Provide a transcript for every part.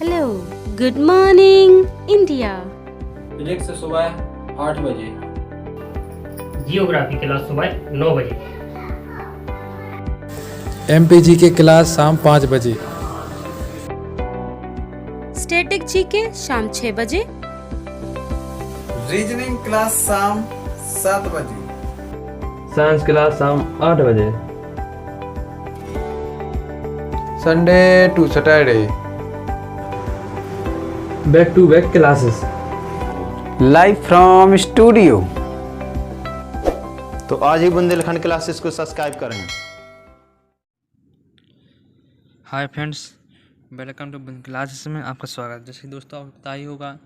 Hello, good morning India. Physics सुबह 8 बजे। Geography class सुबह 9 बजे। एमपीजी की क्लास शाम 5 बजे। स्टैटिक जीके शाम 6 बजे। रीजनिंग क्लास शाम 7 बजे। साइंस क्लास शाम 8 बजे। Sunday to Saturday back to back classes. Live from studio. तो आज ही बुंदेलखंड क्लासेस को सब्सक्राइब करें। Hi friends, welcome to classes में आपका स्वागत। जैसे दोस्तों आपको पता ही होगा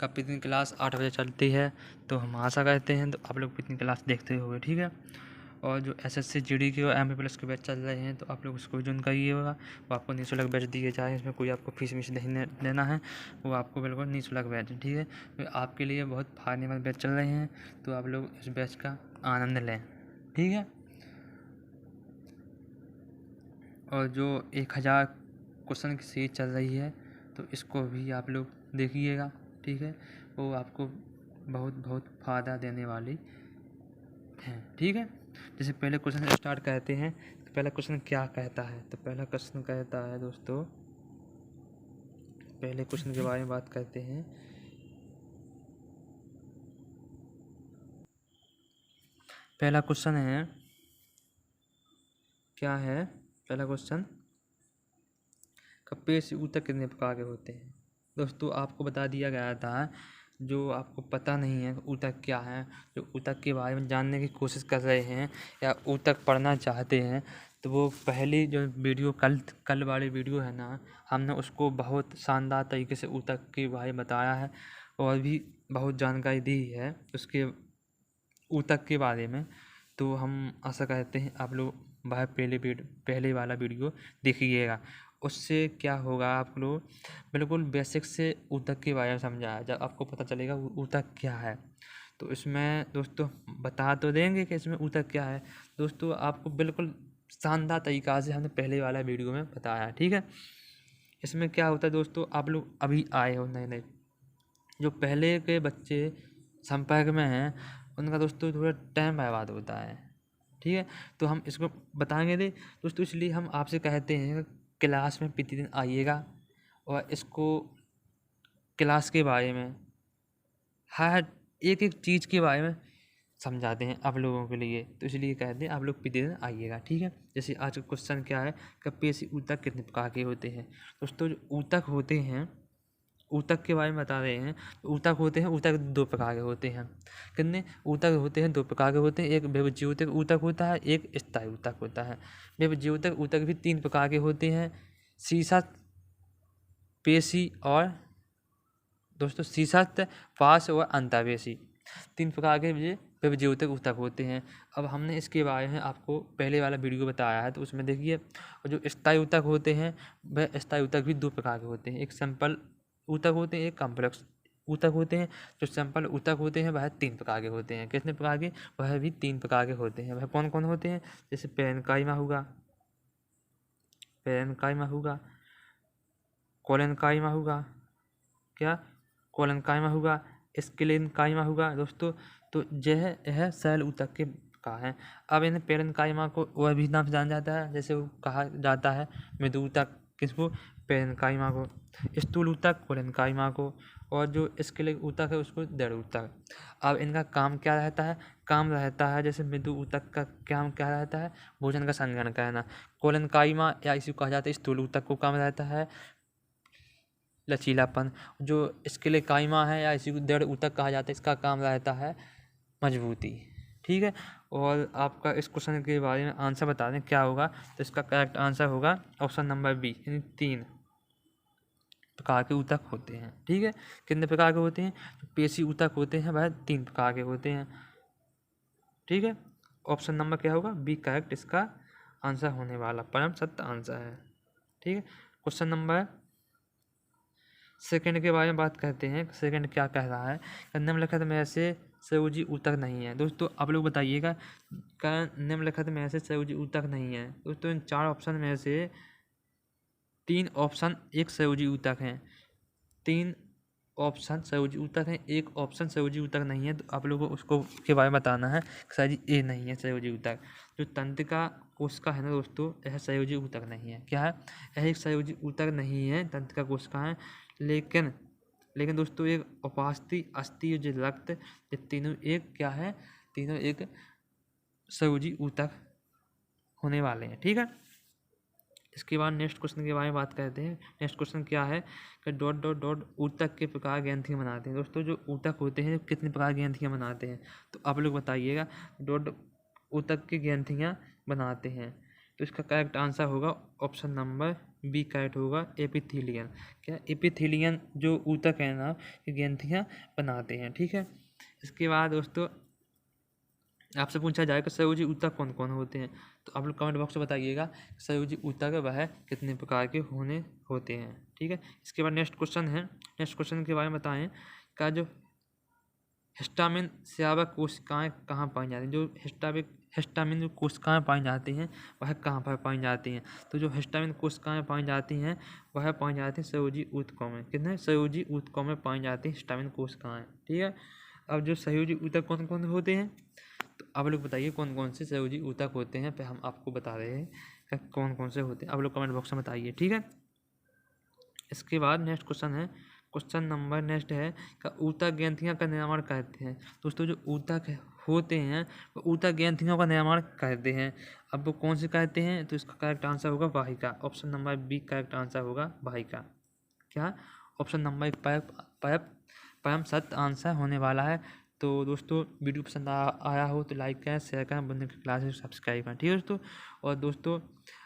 कब कितनी क्लास 8 बजे चलती है, तो हम आशा करते हैं तो आप लोग कितनी क्लास देखते होंगे, ठीक है। और जो एसएससी जीडी के और एमपी प्लस के बैच चल रहे हैं तो आप लोग उसको ज्वाइन करिएगा। वो आपको निःशुल्क बैच दिए जाए, इसमें कोई आपको फीस वीस नहीं देना है, वो आपको बिल्कुल निःशुल्क बैच, ठीक है। तो आपके लिए बहुत फायदेमंद बैच चल रहे हैं, तो आप लोग इस बैच का आनंद लें, ठीक है। और जो 1000 क्वेश्चन की सीरीज चल रही है तो इसको भी आप लोग देखिएगा, ठीक है। वो आपको बहुत बहुत फ़ायदा देने वाली है, ठीक है। जैसे पहले क्वेश्चन स्टार्ट करते हैं तो पहला क्वेश्चन क्या कहता है, तो पहला क्वेश्चन कहता है दोस्तों, पहले क्वेश्चन के बारे में बात करते हैं। पहला क्वेश्चन है, क्या है पहला क्वेश्चन, कप्पे से ऊतक कितने प्रकार के होते हैं। दोस्तों आपको बता दिया गया था, जो आपको पता नहीं है ऊतक क्या है, जो ऊतक के बारे में जानने की कोशिश कर रहे हैं या ऊतक पढ़ना चाहते हैं, तो वो पहली जो वीडियो कल वाली वीडियो है ना, हमने उसको बहुत शानदार तरीके से ऊतक के बारे में बताया है और भी बहुत जानकारी दी है उसके ऊतक के बारे में। तो हम आशा करते हैं आप लोग वह पहले वाला वीडियो देखिएगा। उससे क्या होगा, आप लोग बिल्कुल बेसिक से ऊतक के बारे में समझा, जब आपको पता चलेगा ऊतक क्या है। तो इसमें दोस्तों बता तो देंगे कि इसमें ऊतक क्या है, दोस्तों आपको बिल्कुल शानदार तरीक़ा से हमने पहले वाला वीडियो में बताया, ठीक है। इसमें क्या होता है दोस्तों, आप लोग अभी आए हो नए नए, जो पहले के बच्चे संपर्क में हैं उनका दोस्तों थोड़ा टाइम बर्बाद होता है, ठीक है। तो हम इसको बताएंगे दे दोस्तों, इसलिए हम आपसे कहते हैं क्लास में प्रतिदिन आइएगा और इसको क्लास के बारे में हर एक एक चीज़ के बारे में समझाते हैं आप लोगों के लिए, तो इसलिए कहते हैं आप लोग प्रतिदिन आइएगा, ठीक है। जैसे आज का क्वेश्चन क्या है, कप्पे से ऊतक कितने प्रकार के होते हैं। दोस्तों जो ऊतक होते हैं, ऊतक के बारे में बता रहे हैं, तो ऊतक होते हैं, ऊतक 2 प्रकार के होते हैं। कितने ऊतक होते हैं, 2 प्रकार के होते हैं। एक विभज्योतक ऊतक होता है, एक स्थायी ऊतक होता है। विभज्योतक ऊतक भी 3 प्रकार के होते हैं, सीसत, पेशी और दोस्तों सीसत, पाश और अंतःपेशी, 3 प्रकार के विभज्योतक ऊतक होते हैं। अब हमने इसके बारे में आपको पहले वाला वीडियो बताया है, तो उसमें देखिए। और जो स्थायी ऊतक होते हैं, वह स्थायी ऊतक भी 2 प्रकार के होते हैं, एक सिंपल ऊतक होते हैं, एक कॉम्प्लेक्स ऊतक होते हैं। जो सिंपल ऊतक होते हैं वह 3 प्रकार के होते हैं। कितने प्रकार के, वह भी 3 प्रकार के होते हैं। वह कौन कौन होते हैं, जैसे पेरेन्काइमा होगा, कोलेनकाइमा होगा, क्या कोलेनकाइमा होगा, स्क्लेनकाइमा होगा दोस्तों। तो यह सेल ऊतक के का है। अब इन्हें पेरेन्काइमा को वह भी नाम से जाना जाता है, जैसे वो कहा जाता है मृदु ऊतक, किसको, पेरेन्काइमा को, स्थूल ऊतक कोलेनकाइमा को, और जो स्क्लेनिक ऊतक है उसको दृढ़ ऊतक। अब इनका काम क्या रहता है, काम रहता है जैसे मृदु ऊतक का काम क्या रहता है, भोजन का संग्रहण करना। कोलेनकाइमा या इसी को कहा जाता है स्थूल ऊतक को काम रहता है लचीलापन। जो स्क्लेकाइमा है या इसी को दृढ़ ऊतक कहा जाता है, इसका काम रहता है मजबूती, ठीक है। और आपका इस क्वेश्चन के बारे में आंसर बता दें क्या होगा, तो इसका करेक्ट आंसर होगा ऑप्शन नंबर बी, यानी 3 प्रकार के ऊतक होते हैं, ठीक है। कितने प्रकार के होते हैं, जो पेशी ऊतक होते हैं वह 3 प्रकार के होते हैं, ठीक है। ऑप्शन नंबर क्या होगा, बी करेक्ट इसका आंसर होने वाला परम सत्य आंसर है, ठीक है। क्वेश्चन नंबर सेकंड के बारे में बात करते हैं। सेकंड क्या कह रहा है, निम्नलिखित में से संयोजी ऊतक नहीं है। दोस्तों आप लोग बताइएगा, निम्नलिखित में से संयोजी ऊतक नहीं है। दोस्तों इन 4 ऑप्शन में से 3 ऑप्शन एक संयोजी ऊतक हैं। 3 ऑप्शन संयोजी ऊतक हैं, एक ऑप्शन संयोजी ऊतक नहीं है। तो आप लोगों को उसको के बारे में बताना है कि सर जी ए नहीं है संयोजी ऊतक। जो तंत्रिका कोशिका है ना दोस्तों, यह संयोजी ऊतक नहीं है। क्या है? यह एक संयोजी ऊतक नहीं है, तंत्रिका कोशिका है। लेकिन दोस्तों एक उपास्थि, अस्थि, जो रक्त, ये तीनों एक क्या है? तीनों एक संयोजी ऊतक होने वाले हैं। ठीक है। इसके बाद नेक्स्ट क्वेश्चन के बारे में बात करते हैं। नेक्स्ट क्वेश्चन क्या है कि डॉट डॉट डॉट ऊतक के प्रकार ग्रंथियाँ बनाते हैं। दोस्तों जो ऊतक होते हैं कितने प्रकार की ग्रंथियाँ बनाते हैं, तो आप लोग बताइएगा। डॉट ऊतक की ग्रंथियाँ बनाते हैं, तो इसका करेक्ट आंसर होगा ऑप्शन नंबर बी करेक्ट होगा, एपिथेलियन। क्या? एपिथेलियन जो ऊतक है ना, ये ग्रंथियाँ बनाते हैं। ठीक है। इसके बाद दोस्तों आपसे पूछा जाए कि संयोजी ऊतक कौन कौन होते हैं, तो आप लोग कमेंट बॉक्स में बताइएगा संयोजी ऊतक वह कितने प्रकार के होते हैं। ठीक है। इसके बाद नेक्स्ट क्वेश्चन है। नेक्स्ट क्वेश्चन के बारे में बताएं का जो हिस्टामिन स्रावक कोशिकाएं कहाँ पाई जाती हैं। जो हिस्टामिन जो कोशिकाएं पाई जाती हैं वह कहाँ पर पाई जाती हैं, तो जो हिस्टामिन कोशिकाएं पाई जाती हैं वह पाई जाती हैं संयोजी ऊतकों में। कितने? संयोजी ऊतकों में पाई जाती हैं हिस्टामिन कोशिकाएं। ठीक है। अब जो संयोजी ऊतक कौन कौन होते हैं, तो आप लोग बताइए कौन कौन से संयोजी ऊतक होते हैं, फिर हम आपको बता रहे हैं कि कौन कौन से होते हैं। आप लोग कमेंट बॉक्स में बताइए। ठीक है। इसके बाद नेक्स्ट क्वेश्चन है। क्वेश्चन नंबर नेक्स्ट है कि ऊतक ग्रंथियाँ का निर्माण करते हैं। दोस्तों जो ऊतक होते हैं वो ऊतक ग्रंथियों का निर्माण करते हैं। अब वो कौन से करते हैं, तो इसका करेक्ट आंसर होगा वाहिका। Option number B correct answer होगा वाहिका। क्या? ऑप्शन नंबर एक परम सत्य आंसर होने वाला है। तो दोस्तों वीडियो पसंद आया हो तो लाइक करें, शेयर करें, बुंदेलखंड क्लासेस सब्सक्राइब करें। ठीक है दोस्तों।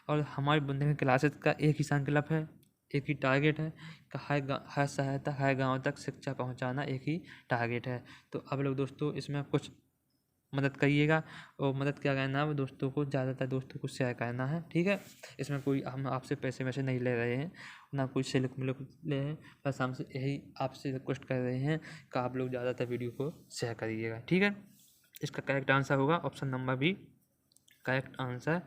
और हमारे बुंदेलखंड क्लासेस का एक ही संकल्प है, एक ही टारगेट है कि हर शहर तक, हर गांव तक शिक्षा पहुंचाना एक ही टारगेट है। तो आप लोग दोस्तों इसमें कुछ मदद करिएगा, और मदद क्या करना है दोस्तों को, ज़्यादातर दोस्तों को शेयर करना है। ठीक है। इसमें कोई हम आपसे पैसे वैसे नहीं ले रहे हैं, ना कोई सिल्क मिल्क ले हैं, बस हमसे यही आपसे रिक्वेस्ट कर रहे हैं कि आप लोग ज़्यादातर वीडियो को शेयर करिएगा। ठीक है। इसका करेक्ट आंसर होगा option number B correct answer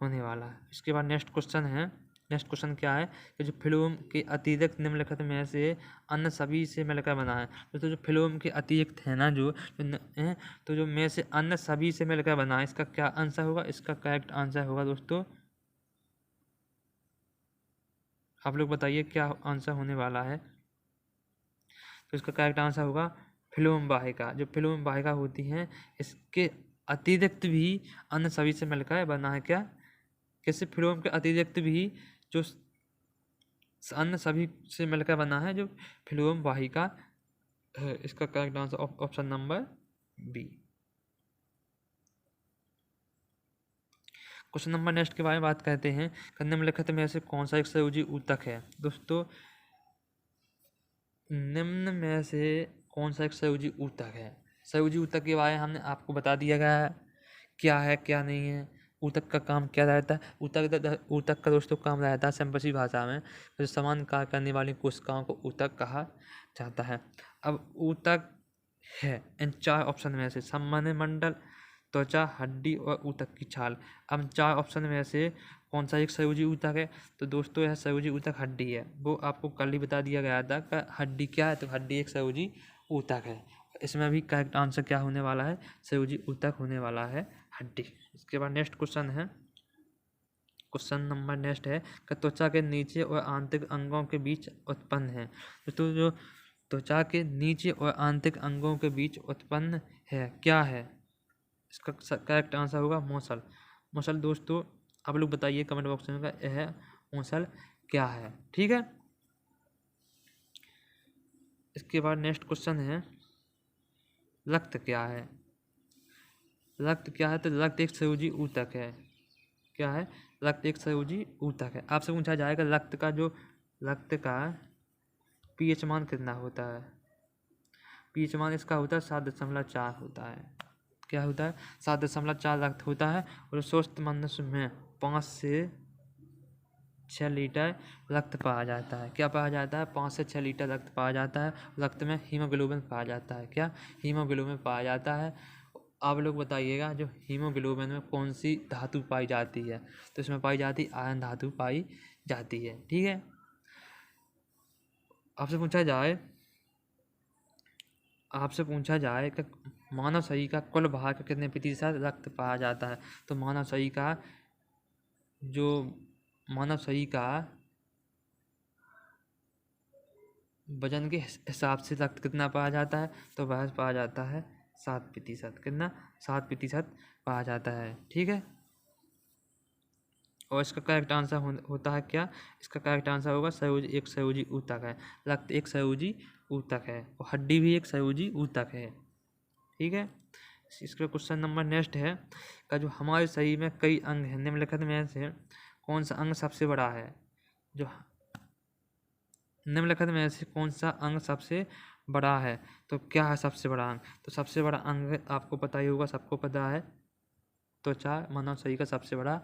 होने वाला है। इसके बाद नेक्स्ट क्वेश्चन है। नेक्स्ट क्वेश्चन क्या है कि जो फिल्म के अतिरिक्त निम्नलिखित में से अन्य सभी से मिलकर बना है। दोस्तों जो फिल्म के अतिरिक्त है ना, तो जो में से अन्य सभी से मिलकर बना है, इसका क्या आंसर होगा? इसका करेक्ट आंसर होगा दोस्तों, आप लोग बताइए क्या आंसर होने वाला है। तो इसका करेक्ट आंसर होगा फिल्म वाहिका। जो फिल्म वाहिका होती हैं इसके अतिरिक्त भी अन्य सभी से मिलकर बना है। क्या? कैसे? फिल्म के अतिरिक्त भी जो अन्य सभी से मिलकर बना है जो फिल्म वाहिका है। इसका correct answer option number B. Question number next के बारे में बात करते हैं। निम्नलिखित में से कौन सा एक संयोजी ऊतक है। दोस्तों निम्न में से कौन सा एक संयोजी ऊतक है। संयोजी ऊतक के बारे में हमने आपको बता दिया गया है क्या है क्या नहीं है, ऊतक का काम क्या रहता है। ऊतक का दोस्तों काम रहता है सिंपल सी भाषा में जो समान कार्य करने वाली कोशिकाओं को ऊतक कहा जाता है। अब ऊतक है इन 4 ऑप्शन में से संवहनी मंडल, त्वचा, हड्डी और ऊतक की छाल। अब 4 ऑप्शन में से कौन सा एक संयोजी ऊतक है, तो दोस्तों यह संयोजी ऊतक हड्डी है। वो आपको कल ही बता दिया गया था कि हड्डी क्या है, तो हड्डी एक संयोजी ऊतक है। इसमें भी करेक्ट आंसर क्या होने वाला है, संयोजी ऊतक होने वाला है हड्डी। इसके बाद नेक्स्ट क्वेश्चन है। क्वेश्चन नंबर नेक्स्ट है कि त्वचा के नीचे और आंतरिक अंगों के बीच उत्पन्न है। दोस्तों जो त्वचा के नीचे और आंतरिक अंगों के बीच उत्पन्न है क्या है, इसका करेक्ट आंसर होगा मूसल। मूसल दोस्तों आप लोग बताइए कमेंट बॉक्स में यह मूसल क्या है। ठीक है। इसके बाद नेक्स्ट क्वेश्चन है रक्त क्या है। रक्त क्या है, तो रक्त एक संयोजी ऊतक है। क्या है? रक्त एक संयोजी ऊतक है। आपसे पूछा जाएगा रक्त का पीएच मान कितना होता है। पीएच मान इसका होता है 7.4 होता है। क्या होता है? 7.4 रक्त होता है। और स्वस्थ मनुष्य में 5 से 6 लीटर रक्त पाया जाता है। क्या पाया जाता है? 5 से 6 लीटर रक्त पाया जाता है। रक्त में हीमोग्लोबिन पाया जाता है। क्या? हीमोग्लोबिन पाया जाता है। आप लोग बताइएगा जो हीमोग्लोबिन में कौन सी धातु पाई जाती है, तो इसमें पाई जाती है आयरन धातु पाई जाती है। ठीक है, आपसे पूछा जाए कि मानव शरीर का कुल भार का कितने प्रतिशत रक्त पाया जाता है, तो मानव शरीर का वजन के हिसाब से रक्त कितना पाया जाता है, तो वह पाया जाता है 7%। कितना? 7% पाया जाता है। ठीक है, और इसका करेक्ट आंसर होता है क्या? इसका करेक्ट आंसर होगा एक संयोजी ऊतक है। रक्त एक संयोजी ऊतक है और हड्डी भी एक संयोजी ऊतक है। ठीक है, इसका क्वेश्चन नंबर नेक्स्ट है का जो हमारे शरीर में कई अंग हैं, निम्नलिखित में से कौन सा अंग सबसे बड़ा है? जो निम्नलिखित में से कौन सा अंग सबसे बड़ा है? तो क्या है सबसे बड़ा अंग? तो सबसे बड़ा अंग आपको पता ही होगा, सबको पता है, त्वचा मानव शरीर का सबसे बड़ा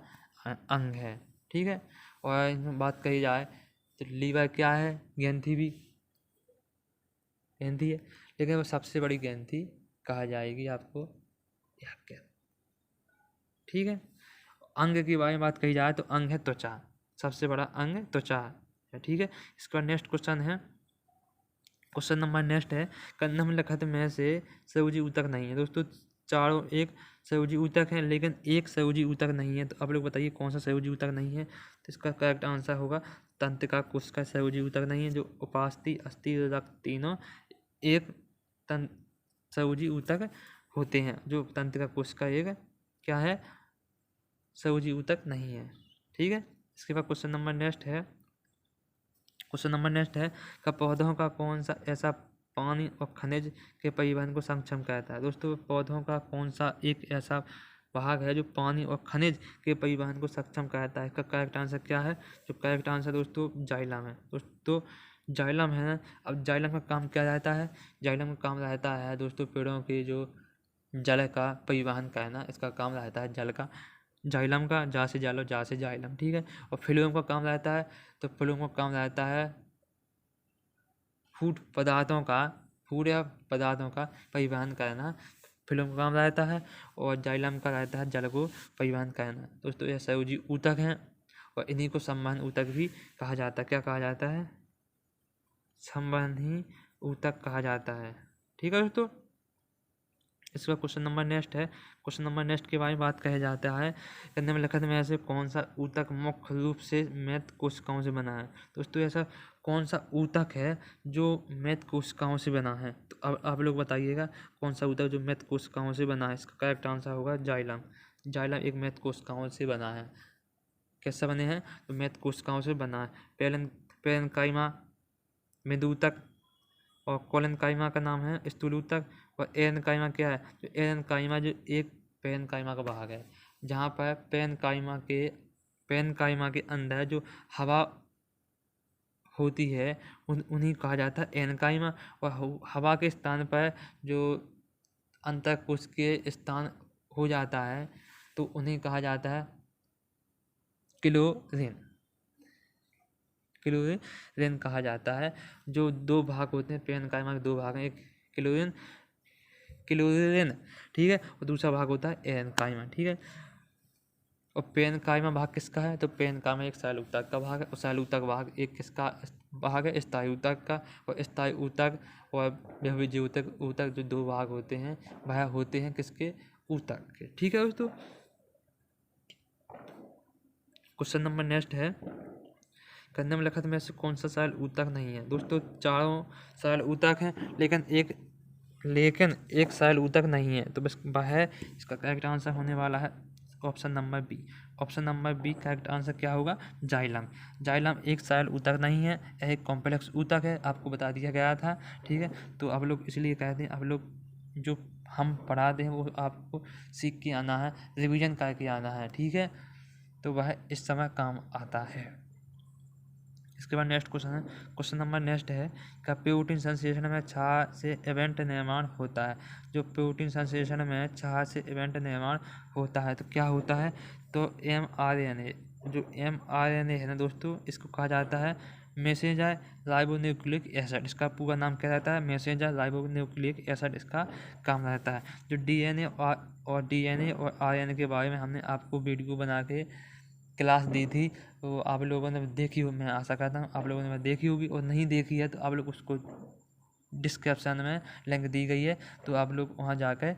अंग है। ठीक है, और इसमें बात कही जाए तो लीवर क्या है? ग्रंथि है, लेकिन वो सबसे बड़ी ग्रंथि कहा जाएगी आपको यकृत। ठीक है, अंग के बारे में बात कही जाए तो अंग है त्वचा, सबसे बड़ा अंग त्वचा है। ठीक है, इसका नेक्स्ट क्वेश्चन है, क्वेश्चन नंबर नेक्स्ट है निम्नलिखित में से संयोजी ऊतक नहीं है। दोस्तों चारों एक संयोजी ऊतक है, लेकिन एक संयोजी ऊतक नहीं है। तो आप लोग बताइए कौन सा संयोजी ऊतक नहीं है? तो इसका करेक्ट आंसर होगा तंत्रिका कोशिका संयोजी ऊतक नहीं है। जो उपास्थि, अस्थि, रक्त तीनों एक संयोजी ऊतक होते हैं। जो तंत्रिका कोशिका एक क्या है? संयोजी ऊतक नहीं है। ठीक है, इसके बाद क्वेश्चन नंबर नेक्स्ट है का पौधों का कौन सा ऐसा पानी और खनिज के परिवहन को सक्षम करता है? दोस्तों पौधों का कौन सा एक ऐसा भाग है जो पानी और खनिज के परिवहन को सक्षम करता है? इसका करेक्ट आंसर क्या है? जो करेक्ट आंसर दोस्तों जाइलम है। दोस्तों जाइलम है ना। अब जाइलम का काम क्या रहता है? जाइलम का काम रहता है दोस्तों पेड़ों के जो जल का परिवहन करना, इसका काम रहता है जल का, जाइलम का, जा से जालो, जा से जाइलम। ठीक है, और फ्लोएम का काम रहता है, तो फ्लोएम का काम रहता है फूड या पदार्थों का परिवहन करना, फ्लोएम का काम रहता है, और जाइलम का रहता है जल को परिवहन करना। दोस्तों यह संयोजी ऊतक हैं और इन्हीं को संवहन ऊतक भी कहा जाता है। क्या कहा जाता है? संवहनी ऊतक कहा जाता है। ठीक है दोस्तों, इसका क्वेश्चन नंबर नेक्स्ट है। क्वेश्चन नंबर नेक्स्ट के बारे में बात कहा जाता है निम्नलिखित में ऐसे कौन सा ऊतक मुख्य रूप से मृत कोशिकाओं से बना है? दोस्तों ऐसा कौन सा ऊतक है जो मृत कोशिकाओं से बना है? तो अब आप लोग बताइएगा कौन सा ऊतक जो मृत कोशिकाओं से बना है? इसका करेक्ट आंसर होगा जाइलम। जाइलम एक मृत कोशिकाओं से बना है। कैसा बने हैं? तो मृत कोशिकाओं से बना है। पेरेन्काइमा मृदूतक, और कोलेनकाइमा का नाम है स्थूल ऊतक, और एरेनकाइमा क्या है? तो एरेनकाइमा जो एक पेरेन्काइमा का भाग है, जहाँ पर पेरेन्काइमा के अंदर जो हवा होती है उन्हीं कहा जाता है एरेनकाइमा, और हवा के स्थान पर जो अंतःकोश के स्थान हो जाता है तो उन्हें कहा जाता है क्लोरेन कहा जाता है। जो दो भाग होते हैं पेरेन्काइमा के, दो भाग हैं, एक क्लोरेन, ठीक है, और दूसरा भाग होता है एरेनकाइमा। ठीक है, और पेरेन्काइमा भाग किसका है? तो पेरेन्काइमा एक शैल ऊतक का भाग है, और शैल ऊतक भाग एक किसका भाग है? स्थायी ऊतक का। और स्थायी ऊतक और बहुभुजीय ऊतक जो दो भाग होते हैं वह होते हैं किसके? ऊतक के। ठीक है दोस्तों, क्वेश्चन नंबर नेक्स्ट है निम्नलिखित में से कौन सा शैल ऊतक नहीं है? दोस्तों चारों शैल ऊतक हैं, लेकिन एक शैल ऊतक नहीं है, तो बस वह है। इसका करेक्ट आंसर होने वाला है option number B. Option number B correct answer क्या होगा? जाइलम। जाइलम एक शैल ऊतक नहीं है, यह एक कॉम्प्लेक्स ऊतक है, आपको बता दिया गया था। ठीक है, तो आप लोग इसलिए कहते हैं, आप लोग जो हम पढ़ाते हैं वो आपको सीख के आना है, रिवीजन करके आना है। ठीक है, तो वह इस समय काम आता है। इसके बाद नेक्स्ट क्वेश्चन है, क्वेश्चन नंबर नेक्स्ट है क्या प्रोटीन संश्लेषण में छाया से इवेंट निर्माण होता है? जो प्रोटीन संश्लेषण में छाया से इवेंट निर्माण होता है तो क्या होता है? तो mRNA, जो mRNA है ना दोस्तों, इसको कहा जाता है मैसेंजर राइबोन्यूक्लिक एसिड। इसका पूरा नाम क्या रहता है? मैसेंजर राइबोन्यूक्लिक एसिड इसका काम रहता है। जो DNA और RNA के बारे में हमने आपको वीडियो बना के क्लास दी थी वो आप लोगों ने देखी हो, मैं आशा करता हूँ आप लोगों ने देखी होगी, और नहीं देखी है तो आप लोग उसको डिस्क्रिप्शन में लिंक दी गई है, तो आप लोग वहाँ जाकर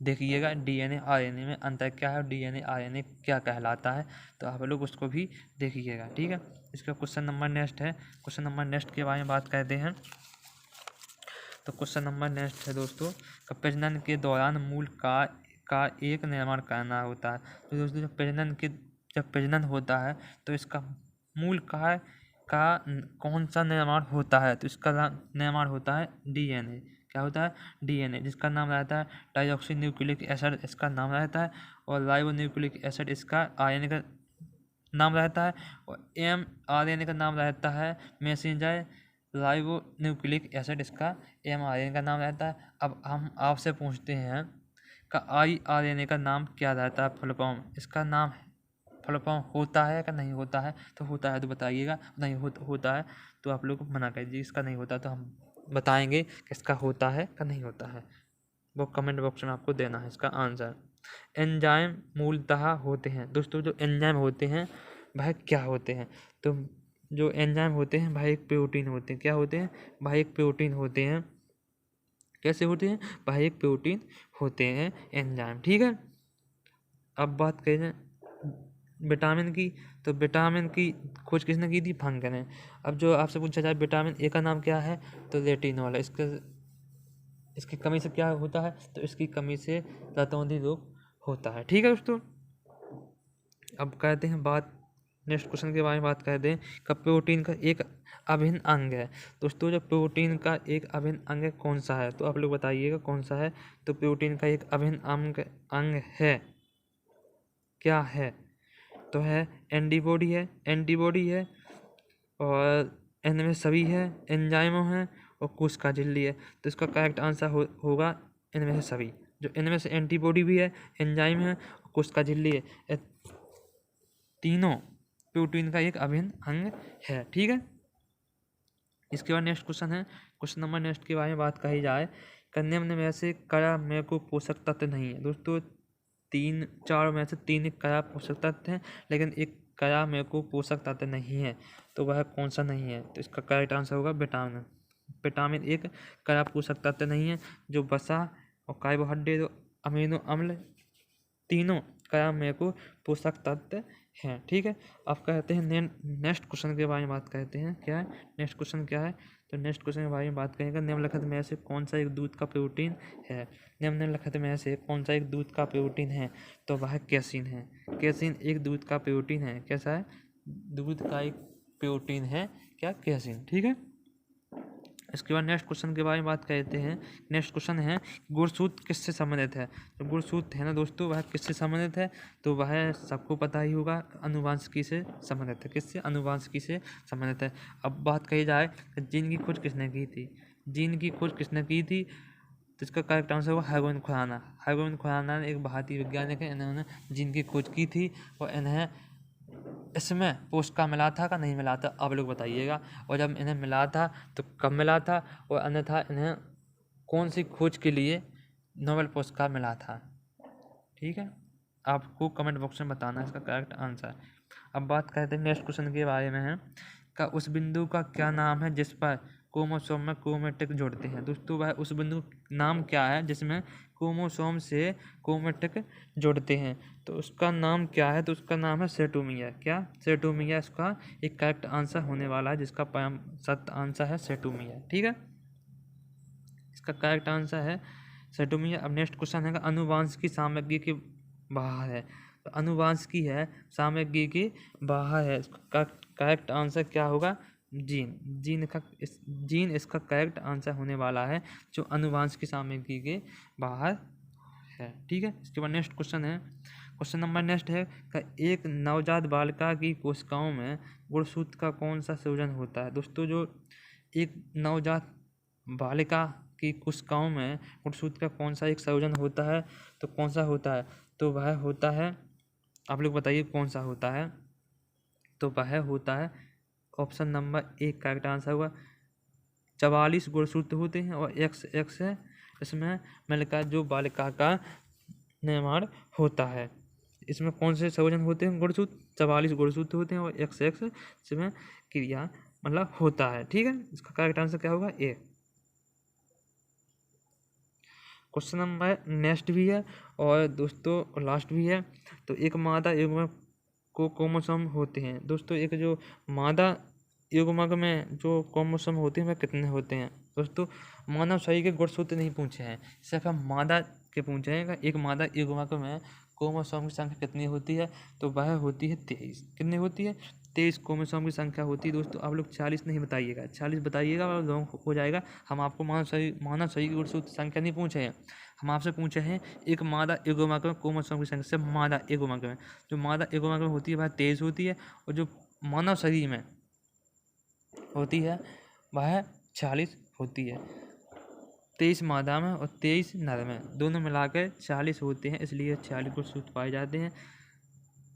देखिएगा डीएनए आरएनए में अंतर क्या है और डीएनए आरएनए क्या कहलाता है, तो आप लोग उसको भी देखिएगा। ठीक है, इसका क्वेश्चन नंबर नेक्स्ट है। क्वेश्चन नंबर नेक्स्ट के बारे में बात करते हैं। तो क्वेश्चन नंबर नेक्स्ट है दोस्तों, प्रजनन के दौरान मूल का एक निर्माण करना होता है। तो दोस्तों जब प्रजनन होता है तो इसका मूल का कौन सा निर्माण होता है, तो इसका निर्माण होता है डीएनए। क्या होता है? डीएनए, जिसका नाम रहता है डाइऑक्सी न्यूक्लिक एसिड, इसका नाम रहता है, और राइबो न्यूक्लिक एसिड इसका आरएनए का नाम रहता है, और mRNA का नाम रहता है मैसेंजर राइबो न्यूक्लिक एसिड, इसका mRNA का नाम रहता है। अब हम आपसे पूछते हैं का RNA का नाम क्या रहता है, फुल फॉर्म, इसका नाम फुल फॉर्म होता है कि नहीं होता है? तो होता है तो बताइएगा, नहीं होता है तो आप लोग मना कीजिए, इसका नहीं होता तो हम बताएंगे कि इसका होता है कि नहीं होता है, वो कमेंट बॉक्स में आपको देना है इसका आंसर। एंजाइम मूलतः होते हैं दोस्तों, जो एंजाइम होते हैं वह क्या होते हैं? तो जो एंजाइम होते हैं वह एक प्रोटीन होते हैं। क्या होते हैं? वह एक प्रोटीन होते हैं। कैसे होते हैं? वह एक प्रोटीन होते हैं एंजाइम। ठीक है, अब बात करें विटामिन की, तो विटामिन की खोज किसने की थी? फंगल ने। अब जो आपसे पूछा जाए विटामिन ए का नाम क्या है, तो रेटिनॉल है। इसकी कमी से क्या होता है? तो इसकी कमी से रतौंधी रोग होता है। ठीक है दोस्तों, अब कहते हैं बात नेक्स्ट क्वेश्चन के बारे में बात करते हैं कि प्रोटीन का एक अभिन्न अंग है। दोस्तों जो प्रोटीन का एक अभिन्न अंग कौन सा है, तो आप लोग बताइएगा कौन सा है। तो प्रोटीन का एक अभिन्न अंग है, क्या है? तो है एंटीबॉडी है, और इनमें सभी है, एंजाइमों है, और कोशिका झिल्ली है। तो इसका करेक्ट आंसर होगा इनमें से सभी। जो इनमें से एंटीबॉडी भी है, एंजाइम है, और कोशिका झिल्ली है, ये तीनों प्रोटीन का एक अभिन्न अंग है। ठीक है, इसके बाद नेक्स्ट क्वेश्चन है। क्वेश्चन नंबर नेक्स्ट के बारे में बात कही जाए, निम्न में से कया में को पोषक तत्व नहीं है। दोस्तों 4 में से 3 कया पोषक तत्व हैं, लेकिन एक कया में को पोषक तत्व नहीं है, तो वह कौन सा नहीं है? तो इसका करेक्ट आंसर होगा विटामिन एक कया पोषक तत्व नहीं है। जो वसा और कार्बोहाइड्रेट अमीनो अम्ल तीनों कया में को पोषक तत्व हैं। ठीक है, अब कहते हैं नेक्स्ट क्वेश्चन के बारे में बात करते हैं। क्या है नेक्स्ट क्वेश्चन? क्या है? तो नेक्स्ट क्वेश्चन के बारे में बात करेंगे, निम्नलिखित में से कौन सा एक दूध का प्रोटीन है? निम्नलिखित में से कौन सा एक दूध का प्रोटीन है? तो वह कैसीन है। कैसीन एक दूध का प्रोटीन है। कैसा है? दूध का एक प्रोटीन है क्या? कैसीन। ठीक है, इसके बाद नेक्स्ट क्वेश्चन के बारे में बात करते हैं। नेक्स्ट क्वेश्चन है गुणसूत्र किससे संबंधित है? तो गुणसूत्र है ना दोस्तों, वह किससे संबंधित है? तो वह सबको पता ही होगा, अनुवांशिकी से संबंधित है। किससे? अनुवांशिकी से संबंधित है। अब बात कही जाए जीन की खोज किसने की थी? जीन की खोज किसने की थी? तो इसका करेक्ट आंसर होगा हरगोविंद खुराना। हरगोविंद खुराना ने एक भारतीय वैज्ञानिक है, इन्होंने जीन की खोज की थी, और इन्हें इसमें पोस्का मिला था का नहीं मिला था? आप लोग बताइएगा। और जब इन्हें मिला था तो कब मिला था, और अन्यथा इन्हें कौन सी खोज के लिए नोबेल पुरस्कार मिला था? ठीक है, आपको कमेंट बॉक्स में बताना है इसका करेक्ट आंसर। अब बात करते हैं नेक्स्ट क्वेश्चन के बारे में है का उस बिंदु का क्या नाम है जिस पर क्रोमोसोम में क्रोमेटिक जोड़ते हैं? दोस्तों वह उस बिंदु नाम क्या है जिसमें क्रोमोसोम से क्रोमेटिक जोड़ते हैं? तो उसका नाम क्या है? तो उसका नाम है सेंट्रोमियर। क्या? सेंट्रोमियर इसका एक करेक्ट आंसर होने वाला है, जिसका सत्य आंसर है सेंट्रोमियर। ठीक है, इसका करेक्ट आंसर है सेंट्रोमियर। अब नेक्स्ट क्वेश्चन है अनुवांशिकी सामग्री के बाहर है। तो अनुवांशिकी है सामग्री के बाहर है, इसका करेक्ट आंसर क्या होगा? जीन इसका करेक्ट आंसर होने वाला है, जो अनुवांशिकी सामग्री के बाहर है। ठीक है, इसके बाद नेक्स्ट क्वेश्चन है। क्वेश्चन नंबर नेक्स्ट है कि एक नवजात बालिका की कोशिकाओं में गुणसूत्र का कौन सा संयोजन होता है? दोस्तों जो एक नवजात बालिका की कोशिकाओं में गुणसूत्र का कौन सा एक संयोजन होता है, तो कौन सा होता है? तो वह होता है, आप लोग बताइए कौन सा होता है? तो वह होता है ऑप्शन नंबर 1 करेक्ट आंसर होगा। 44 गुणसूत्र होते हैं और x है, इसमें मिलकर जो बालिका का निर्माण होता है। इसमें कौन से संयोजन होते हैं गुणसूत्र? 44 गुणसूत्र होते हैं और XX इसमें क्रिया मतलब होता है। ठीक है, इसका करेक्ट आंसर क्या होगा? ए। क्वेश्चन नंबर नेक्स्ट भी है और दोस्तों लास्ट भी है। तो एक मादा युग्मक को क्रोमोसोम होते हैं। दोस्तों एक जो मादा युग्मक में जो क्रोमोसोम होते हैं वह कितने होते हैं? दोस्तों मानव शरीर के गुणसूत्र नहीं पूछे हैं, सिर्फ हम मादा के पूछे हैं। एक मादा युग्मक में क्रोमोसोम की संख्या कितनी होती है? तो वह होती है 23। कितनी होती है? 23 क्रोमोसोम की संख्या होती है। दोस्तों आप लोग 40 नहीं बताइएगा, 40 बताइएगा और लॉन्ग हो जाएगा। हम आपको मानव शरीर की गुणसूत्र संख्या नहीं पूछे हैं, हम आपसे पूछे हैं एक मादा युग्मक में क्रोमोसोम की संख्या। से मादा युग्मक में जो मादा युग्मक में होती है वह 23 होती है और जो मानव शरीर में होती है वह 40 होती है। 23 मादा में और 23 नर में, दोनों मिलाकर 40 होते हैं, इसलिए 40 गुणसूत्र पाए जाते हैं।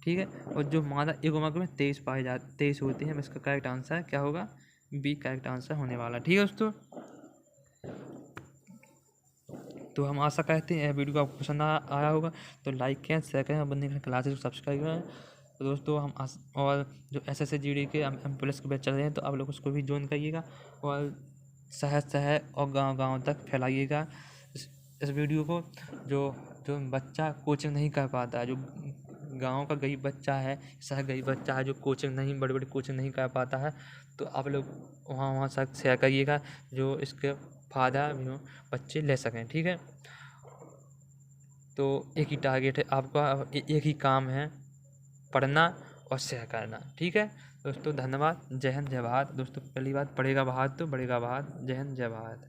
ठीक है, और जो मादा युग्मक में 23 होते हैं। इसका करेक्ट आंसर क्या होगा? बी करेक्ट आंसर होने वाला। ठीक है दोस्तों, तो हम आशा करते हैं वीडियो को आपको पसंद आया होगा, तो लाइक करें, शेयर करें और बंदे क्लासेस को सब्सक्राइब करें। तो दोस्तों हम और जो SSC के पुलिस के बैच चल रहे हैं तो आप लोग उसको भी ज्वाइन करिएगा और शहर और गांव तक फैलाइएगा इस वीडियो को। जो बच्चा कोचिंग नहीं कर पाता है, जो गांव का गरीब बच्चा है, शहर गरीब बच्चा है, जो कोचिंग नहीं बड़ी कोचिंग नहीं कर पाता है, तो आप लोग वहाँ तक शेयर करिएगा जो इसके फायदा बच्चे ले सकें। ठीक है, तो एक ही टारगेट है आपका, एक ही काम है, पढ़ना और शेयर करना। ठीक है दोस्तों, धन्यवाद। जय हिंद जय भारत। दोस्तों पहली बात, पढ़ेगा भारत तो बढ़ेगा भारत। जय हिंद जय भारत।